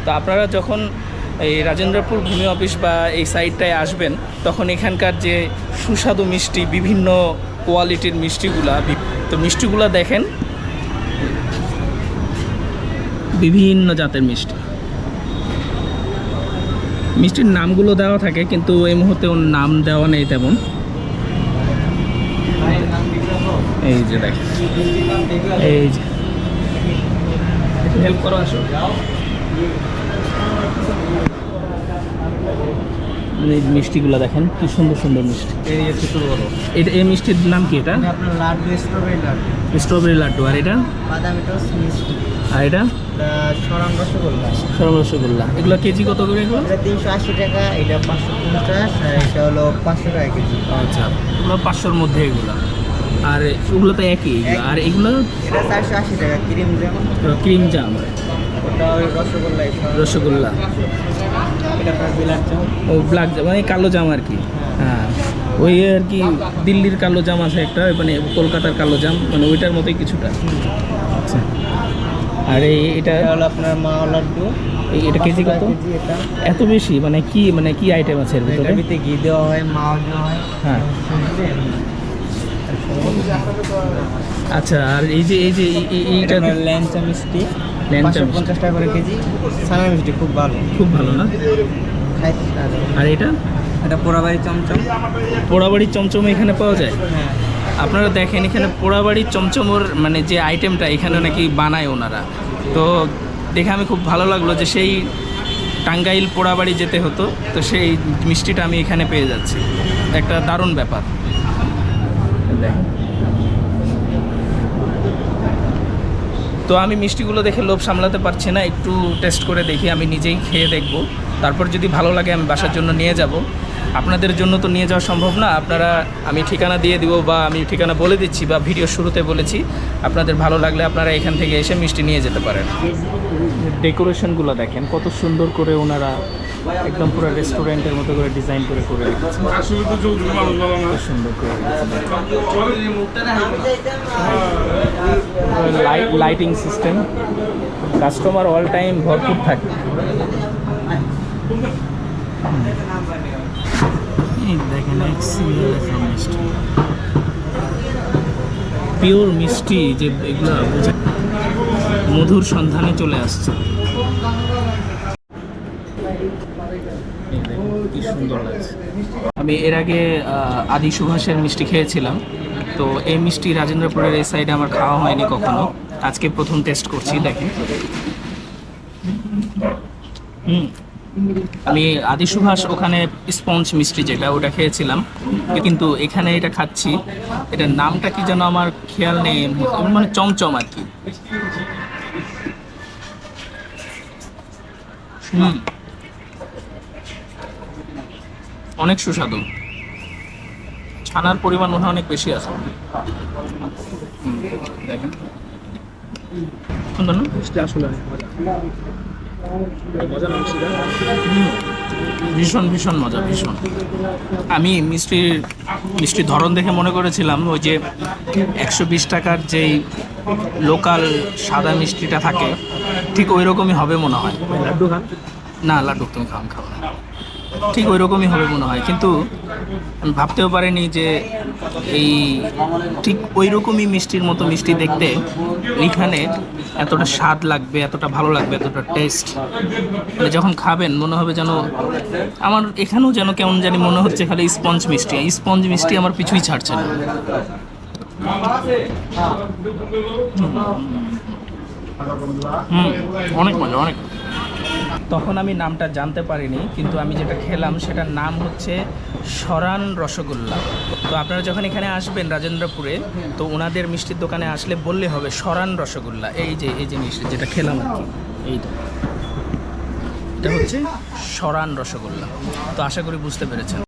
তো আপনারা যখন এই রাজেন্দ্রপুর ভূমি অফিস বা এই সাইডটায় আসবেন তখন এখানকার যে সুস্বাদু মিষ্টি, বিভিন্ন কোয়ালিটির মিষ্টিগুলা, তো মিষ্টিগুলা দেখেন, বিভিন্ন জাতের মিষ্টি। মিষ্টির নামগুলো দেওয়া থাকে কিন্তু এই মুহূর্তে ওর নাম দেওয়া নেই তেমন। এই যে দেখ, এই যে হেল্প করো, আসো। এই মিষ্টিগুলো দেখেন কি সুন্দর সুন্দর মিষ্টি। এটা এই মিষ্টির নাম কি? এটা আপনার লাড্ডু, স্ট্রবেরি লাড্ডু। স্ট্রবেরি লাড্ডু। আর এটা বাদামি টস মিষ্টি। আর এটা সরান রসগোল্লা। সরম রসগোল্লা। এগুলো কেজি কত করে? এগুলো এটা 380 টাকা, এটা 550, আর এটা হলো 500 টাকা কেজি। আচ্ছা, এগুলো 500-র মধ্যে এগুলো। আর এগুলো তো একই। আর এগুলো এটা 480 টাকা ক্রিম জাম। ক্রিম জাম। ওটা ওই রসগোল্লা। রসগোল্লা। এটা আপনার বিলাত জাম। ও ব্ল্যাক জাম, মানে কালো জাম আর কি। হ্যাঁ, ওই আর কি দিল্লির কালো জাম আছে একটা, মানে কলকাতার কালো জাম, মানে ওইটার মতোই কিছুটা। আচ্ছা, আর এটা হলো আপনার মাওয়া লাড্ডু। এটা কেজি কত? এটা এত বেশি? মানে কি আইটেম আছে এর ভিতরে? এটার ভিতরে ঘি দেওয়া হয়, মাওয়া দেওয়া হয়। হ্যাঁ। আচ্ছা, আর এইটা ল্যাংচা মিষ্টি, ল্যাংচা মিষ্টি 550 টাকা করে কেজি। ছানা মিষ্টি খুব ভালো, খুব ভালো না? খাইতে স্বাদ। আর এটা পোড়াবাড়ি চমচম। পোড়াবাড়ির চমচম এখানে পাওয়া যায়? হ্যাঁ। আপনারা দেখেন এখানে পোড়াবাড়ির চমচমর মানে যে আইটেমটা এখানে নাকি বানায় ওনারা, তো দেখে আমি খুব ভালো লাগলো যে সেই টাঙ্গাইল পোড়াবাড়ি যেতে হতো, তো সেই মিষ্টিটা আমি এখানে পেয়ে যাচ্ছি। একটা দারুণ ব্যাপার। তো আমি মিষ্টিগুলো দেখে লোভ সামলাতে পারছি না, একটু টেস্ট করে দেখি, আমি নিজেই খেয়ে দেখব, তারপর যদি ভালো লাগে আমি বাসার জন্য নিয়ে যাব। আপনাদের জন্য তো নিয়ে যাওয়া সম্ভব না, আপনারা, আমি ঠিকানা দিয়ে দিব বা আমি ঠিকানা বলে দিচ্ছি বা ভিডিও শুরুতে বলেছি, আপনাদের ভালো লাগলে আপনারা এখান থেকে এসে মিষ্টি নিয়ে যেতে পারেন। ডেকোরেশনগুলো দেখেন কত সুন্দর করে ওনারা একদম পুরো রেস্টুরেন্টের মতো করে ডিজাইন করে রেখেছে। সুন্দর করে lighting system, customer all time ভরপুর থাকে। দেখেন মিষ্টি, পিওর মিষ্টি, যে এগুলো মধুর সন্ধানে চলে আসছে। কি সুন্দর লাগছে। আমি এর আগে আদি সুভাষের মিষ্টি খেয়েছিলাম, তো এই মিষ্টি রাজেন্দ্রপুরের এই সাইডে আমার খাওয়া হয়নি কখনো, আজকে প্রথম টেস্ট করছি। দেখেন, আমি আদি সুভাষ ওখানে স্পঞ্জ মিষ্টি যেটা ওটা খেয়েছিলাম, কিন্তু এখানে এটা খাচ্ছি, এটার নামটা কি যেন আমার খেয়াল নেই, মানে চমচম আর কি। অনেক সুস্বাদু, ছানার পরিমাণ মনে হয় অনেক বেশি আছে। দেখেন সুন্দর না মিষ্টি, আসলে ভীষণ ভীষণ মজা, ভীষণ। আমি মিষ্টির ধরন দেখে মনে করেছিলাম ওই যে 120 টাকার যেই লোকাল সাদা মিষ্টিটা থাকে ঠিক ওই রকমই হবে মনে হয়। লাড্ডু খান না? লাড্ডু তুমি খাও না, ঠিক ওই রকমই হবে মনে হয়, কিন্তু আমি ভাবতেও পারিনি যে এই ঠিক ওই রকমই মিষ্টির মতো মিষ্টি দেখতে এইখানে এতটা স্বাদ লাগবে, এতটা ভালো লাগবে, এতটা টেস্ট, মানে যখন খাবেন মনে হবে যেন আমার এখানেও যেন কেমন জানি মনে হচ্ছে খালি স্পঞ্জ মিষ্টি আমার পিছুই ছাড়ছে না। অনেক মজা, অনেক। তখন আমি নামটা জানতে পারিনি, কিন্তু আমি যেটা খেলাম সেটার নাম হচ্ছে সরান রসগোল্লা। তো আপনারা যখন এখানে আসবেন রাজেন্দ্রপুরে, তো ওনাদের মিষ্টির দোকানে আসলে বললে হবে সরান রসগোল্লা। এই যে মিষ্টি যেটা খেলাম আর কি, এটা হচ্ছে সরান রসগোল্লা। তো আশা করি বুঝতে পেরেছেন।